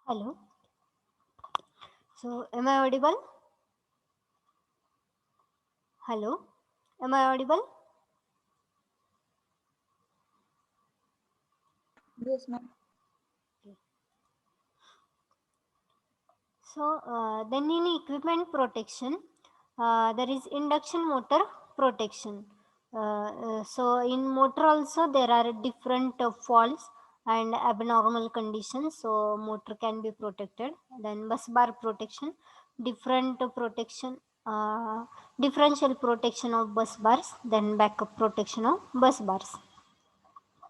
Hello. So, am I audible? Hello. Am I audible? Yes, ma'am. Okay. So, then in equipment protection, there is induction motor protection. So, in motor also there are different faults and abnormal conditions. So, motor can be protected. Then bus bar protection, different protection, differential protection of bus bars. Then backup protection of bus bars.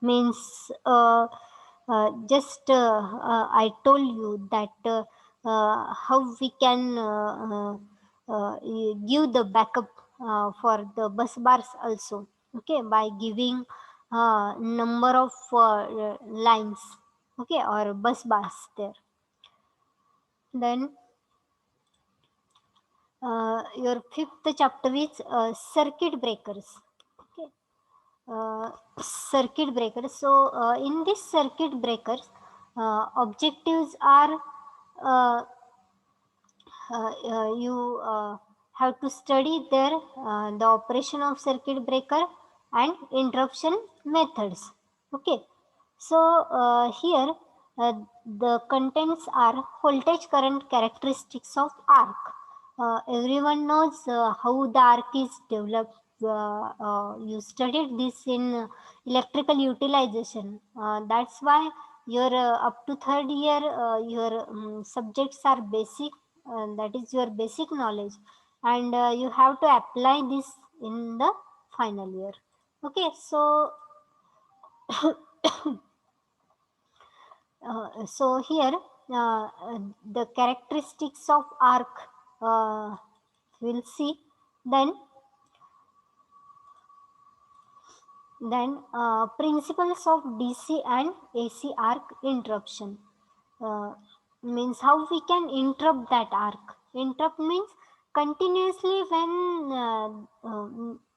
Means just I told you that how we can give the backup for the bus bars also, okay, by giving number of lines, okay, or bus bars there. Then your fifth chapter is circuit breakers, okay. Circuit breakers. So, in this circuit breakers, objectives are uh, you have to study there the operation of circuit breaker and interruption methods. Okay. So, here the contents are voltage current characteristics of arc. Everyone knows how the arc is developed. You studied this in electrical utilization. That's why your up to third year your subjects are basic. That is your basic knowledge, and you have to apply this in the final year. Okay, so so here the characteristics of arc we'll see. Then principles of DC and AC arc interruption, means how we can interrupt that arc. Interrupt means continuously when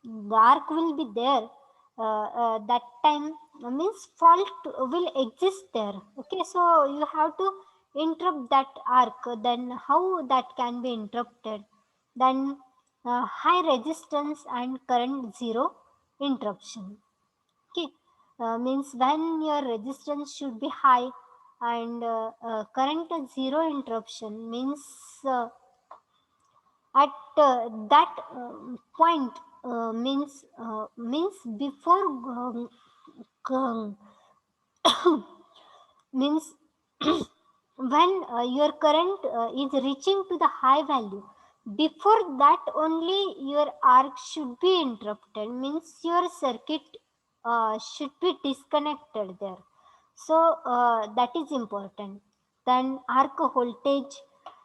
the arc will be there. That time means fault will exist there. Okay, so you have to interrupt that arc. Then how that can be interrupted? Then high resistance and current zero interruption. Okay, means when your resistance should be high and current zero interruption means at that point means before means when your current is reaching to the high value, before that only your arc should be interrupted, means your circuit should be disconnected there. So that is important. Then arc voltage,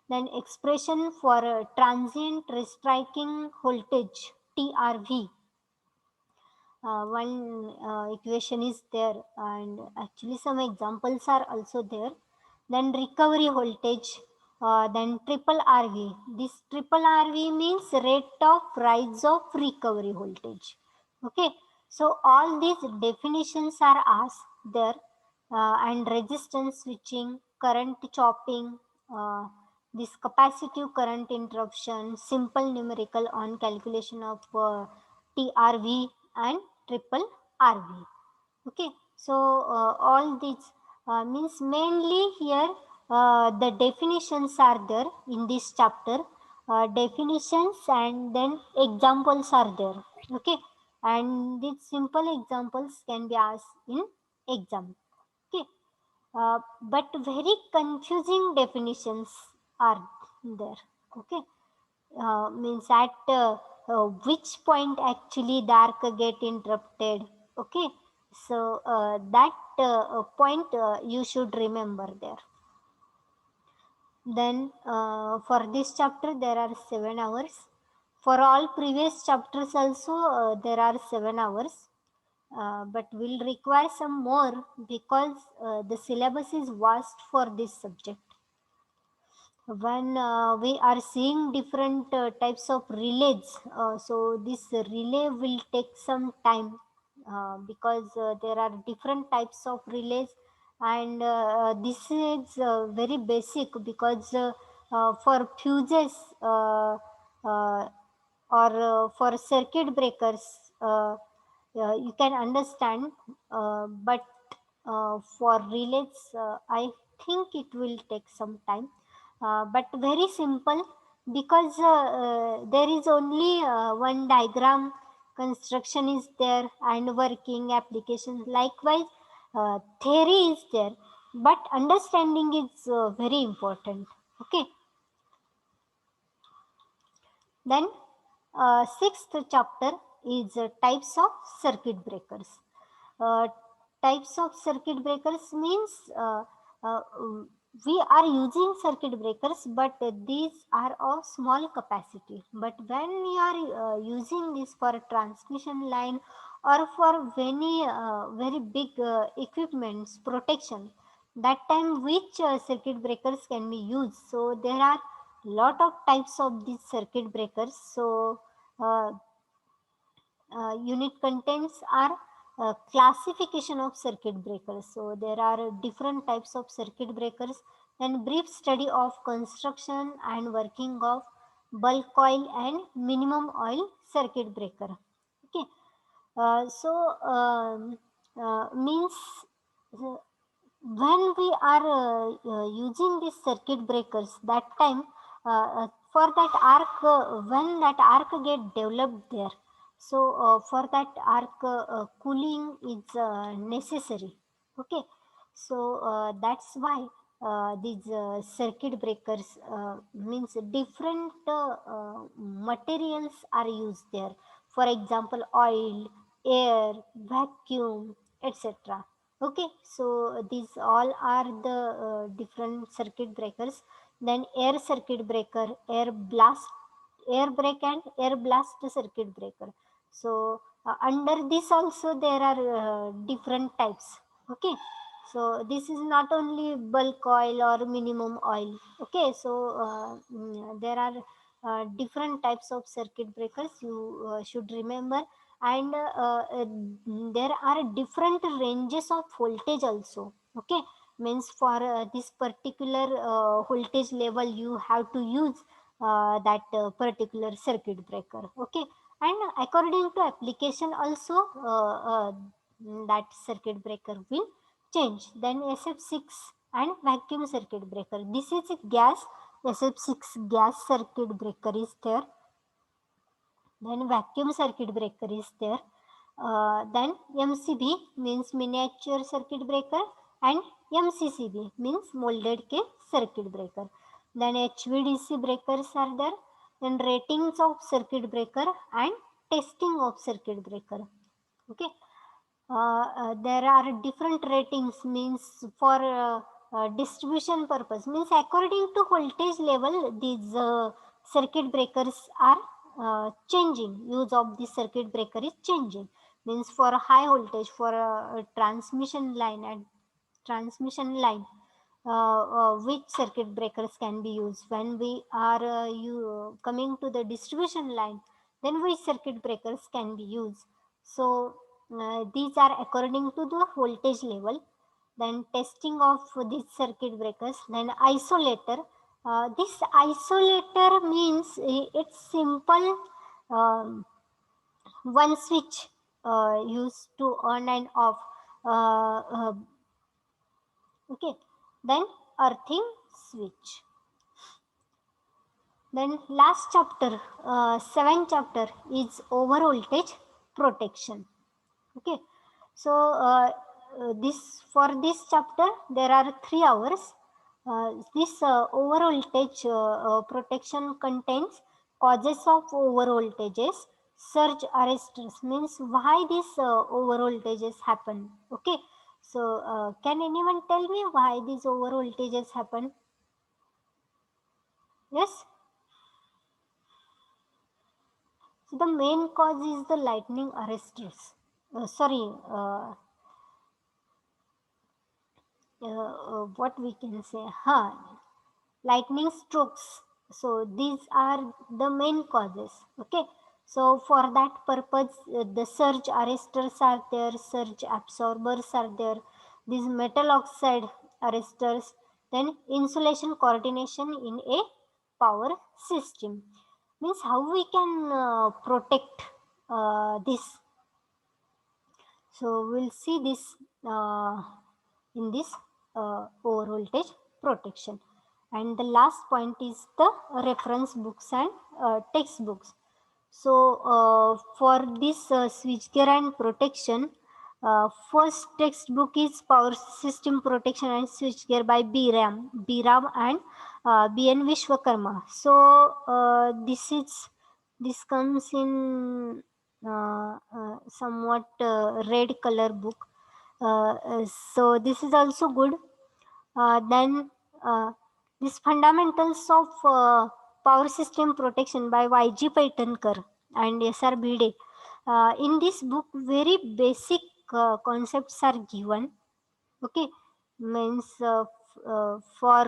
then expression for transient restriking voltage, TRV. One equation is there, and actually some examples are also there. Then recovery voltage, then triple RV. This triple RV means rate of rise of recovery voltage. Okay, so all these definitions are asked there. And resistance switching, current chopping, uh, this capacitive current interruption, simple numerical on calculation of TRV and triple RV. Okay, so all these means mainly here the definitions are there in this chapter. Definitions and then examples are there. Okay, and these simple examples can be asked in exam. Okay, but very confusing definitions are there. Okay, means at which point actually the arc get interrupted. Okay, so that point you should remember there. Then for this chapter there are 7 hours. For all previous chapters also there are 7 hours, but will require some more because the syllabus is vast for this subject. When we are seeing different types of relays, so this relay will take some time because there are different types of relays, and this is very basic because for fuses uh, or for circuit breakers you can understand, but for relays I think it will take some time, but very simple because there is only one diagram, construction is there, and working applications likewise. Theory is there, but understanding is very important. Okay. Then sixth chapter is types of circuit breakers. uh, Types of circuit breakers means uh, we are using circuit breakers, but these are of small capacity. But when we are using this for a transmission line or for very big equipments protection, that time which circuit breakers can be used. So there are lot of types of these circuit breakers. So uh, unit contents are classification of circuit breakers. So there are different types of circuit breakers. Then brief study of construction and working of bulk oil and minimum oil circuit breaker. Okay. Means uh, when we are using these circuit breakers, that time for that arc, when that arc get developed there, so for that arc cooling is necessary. Okay. So that's why these circuit breakers means different materials are used there. For example, oil, air, vacuum, etc. Okay. So these all are the different circuit breakers. Then air circuit breaker, air brake and air blast circuit breaker. So under this also there are different types. Okay. So this is not only bulk oil or minimum oil. Okay. So there are different types of circuit breakers, you should remember. And there are different ranges of voltage also. Okay. Means for this particular voltage level you have to use that particular circuit breaker. Okay. And according to application also that circuit breaker will change. Then SF6 and vacuum circuit breaker, this is a gas. SF6 gas circuit breaker is there. Then vacuum circuit breaker is there. Then MCB means miniature circuit breaker, and MCCB means molded case circuit breaker. Then HVDC breakers are there. Then ratings of circuit breaker and testing of circuit breaker. Okay. There are different ratings means for distribution purpose, means according to voltage level these circuit breakers are changing. Use of the circuit breaker is changing. Means for high voltage, for a transmission line and transmission line, which circuit breakers can be used. When we are coming to the distribution line, then which circuit breakers can be used. So these are according to the voltage level. Then testing of these circuit breakers. Then isolator. This isolator means it's simple, um, one switch used to on and off. Okay. Then earthing switch. Then last chapter, seventh chapter is over voltage protection. Okay. So this for this chapter there are 3 hours. This over voltage protection contains causes of over voltages, surge arresters, means why these over voltages happen. Okay. So can anyone tell me why these over voltages happen? Yes. So the main cause is the lightning arresters. Sorry, what we can say? Huh, lightning strokes. So these are the main causes. Okay. So for that purpose, the surge arresters are there, surge absorbers are there. these metal oxide arresters, then insulation coordination in a power system. Means how we can protect this. So we'll see this in this over voltage protection. And the last point is the reference books and textbooks. So for this switchgear and protection, first textbook is Power System Protection and Switchgear by B Ram and B.N. Vishwakarma. So this comes in somewhat red color book. So this is also good. Then this Fundamentals of Power System Protection by Y.G. Paitankar and S.R. Bhide. In this book, very basic concepts are given. Okay, means for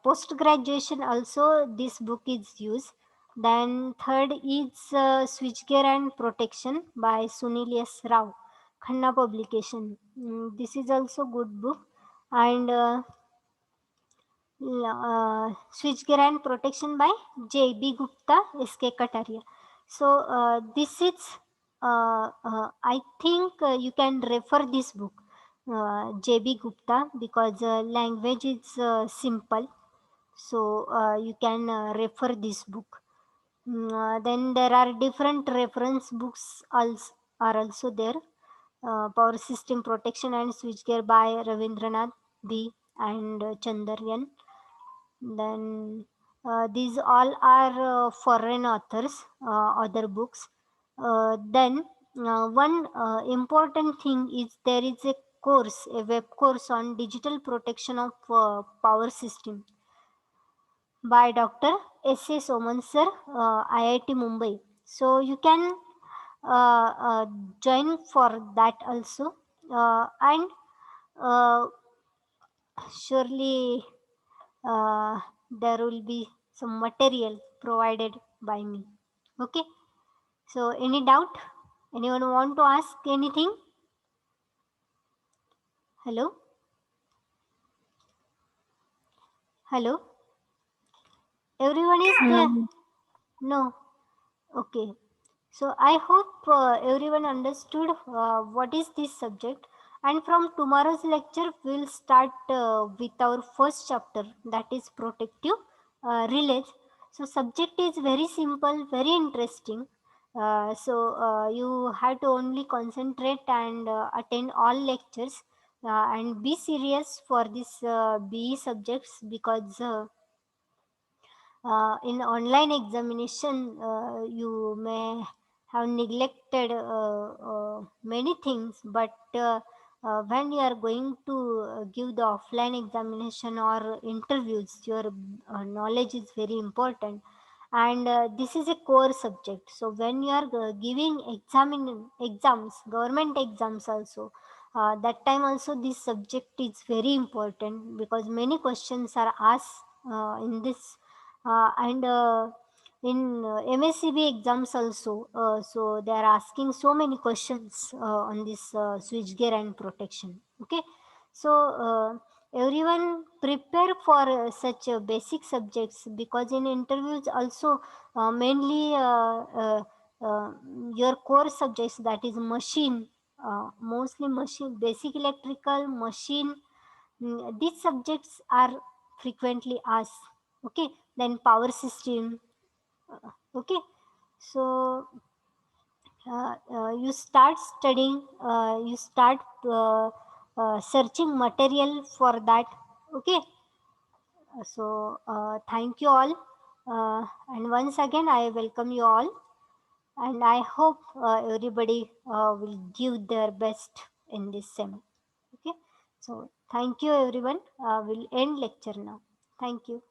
post graduation also this book is used. Then third is Switchgear and Protection by Sunil S. Rao, Khanna publication. This is also good book. And Switchgear and Protection by J.B. Gupta, S.K. Kataria. So this is, I think you can refer this book, J.B. Gupta, because language is simple. So you can refer this book. Then there are different reference books are also there. Power System Protection and Switchgear by Ravindranath B. and Chandaryan. Then these all are foreign authors, other books. Then one important thing is there is a course, a web course on digital protection of power system by Dr. S.A. Soman sir, IIT Mumbai. So you can join for that also. And surely there will be some material provided by me. Okay. So any doubt? Anyone want to ask anything? Hello? Hello? Everyone is there? Um, No. Okay. So I hope everyone understood what is this subject. And from tomorrow's lecture, we'll start with our first chapter, that is protective relays. So subject is very simple, very interesting. So you have to only concentrate and attend all lectures and be serious for this BE subjects, because in online examination you may have neglected many things, but when you are going to give the offline examination or interviews, your knowledge is very important. And this is a core subject. So when you are giving exams, government exams also, that time also this subject is very important, because many questions are asked in this. And in MSCB exams also, so they are asking so many questions on this switchgear and protection. Okay, so everyone prepare for such basic subjects, because in interviews also mainly uh, your core subjects, that is machine, mostly machine, basic electrical, machine, these subjects are frequently asked. Okay, then power system. Okay, so you start studying, you start searching material for that. Okay, so thank you all, and once again I welcome you all, and I hope everybody will give their best in this sem. Okay, so thank you everyone. We'll end lecture now. Thank you.